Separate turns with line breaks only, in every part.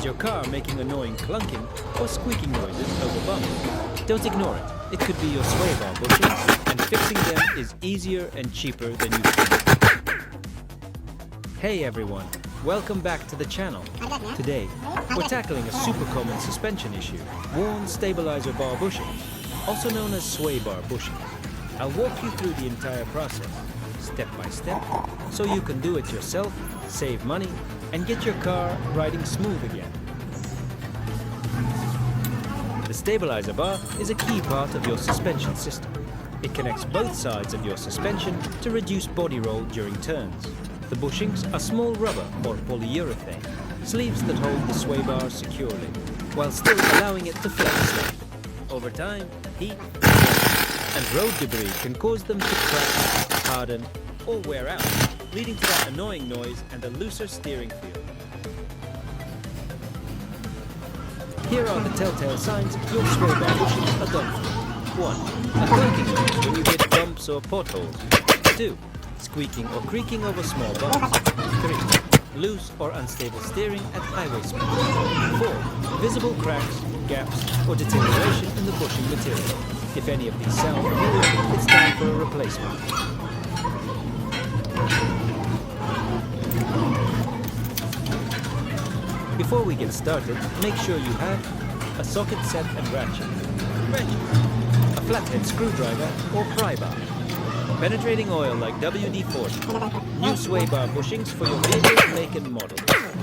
Is your car making annoying clunking or squeaking noises over bumps? Don't ignore it. It could be your sway bar bushings, and fixing them is easier and cheaper than you think. Hey everyone, welcome back to the channel. Today, we're tackling a super common suspension issue, worn stabilizer bar bushings, also known as sway bar bushings. I'll walk you through the entire process, step by step, so you can do it yourself, save money, and get your car riding smooth again. The stabilizer bar is a key part of your suspension system. It connects both sides of your suspension to reduce body roll during turns. The bushings are small rubber or polyurethane, sleeves that hold the sway bar securely, while still allowing it to flex. Over time, heat and road debris can cause them to crack, harden, or wear out, leading to that annoying noise and a looser steering feel. Here are the telltale signs your sway bar bushings are done for. 1. A clunking noise when you hit bumps or potholes. 2. Squeaking or creaking over small bumps. 3. Loose or unstable steering at highway speed. 4. Visible cracks, gaps, or deterioration in the bushing material. If any of these sound familiar, it's time for a replacement. Before we get started, make sure you have a socket set and ratchet, a flathead screwdriver or pry bar, penetrating oil like WD-40, new sway bar bushings for your vehicle make and model,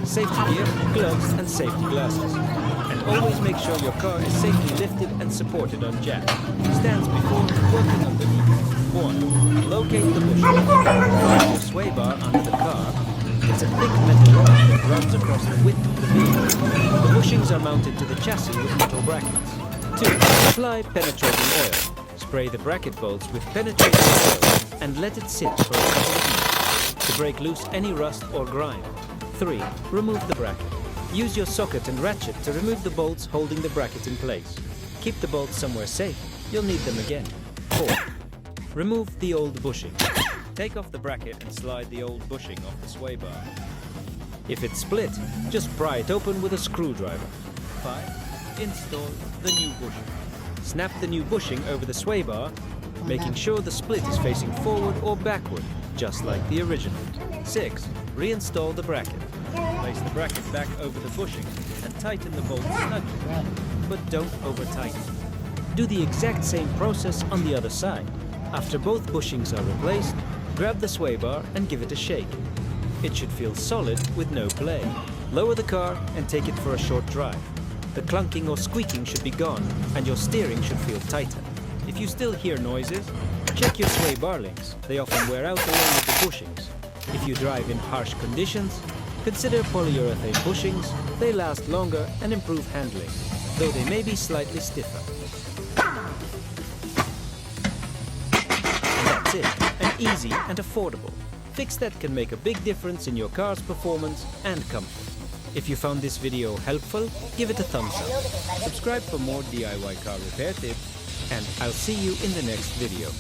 safety gear, gloves and safety glasses. And always make sure your car is safely lifted and supported on jacks. Stands before working underneath. 1. Locate the bushing. Find your sway bar under the car. It's a thick metal rod that runs across the width of the vehicle. The bushings are mounted to the chassis with metal brackets. 2. Apply penetrating oil. Spray the bracket bolts with penetrating oil and let it sit for a couple of minutes to break loose any rust or grime. 3. Remove the bracket. Use your socket and ratchet to remove the bolts holding the bracket in place. Keep the bolts somewhere safe. You'll need them again. 4. Remove the old bushing. Take off the bracket and slide the old bushing off the sway bar. If it's split, just pry it open with a screwdriver. 5. Install the new bushing. Snap the new bushing over the sway bar, making sure the split is facing forward or backward, just like the original. 6. Reinstall the bracket. Place the bracket back over the bushing and tighten the bolts snugly, but don't over-tighten. Do the exact same process on the other side. After both bushings are replaced, grab the sway bar and give it a shake. It should feel solid with no play. Lower the car and take it for a short drive. The clunking or squeaking should be gone and your steering should feel tighter. If you still hear noises, check your sway bar links. They often wear out along with the bushings. If you drive in harsh conditions, consider polyurethane bushings. They last longer and improve handling, though they may be slightly stiffer. And that's it, an easy and affordable fix that can make a big difference in your car's performance and comfort. If you found this video helpful, give it a thumbs up. Subscribe for more DIY car repair tips, and I'll see you in the next video.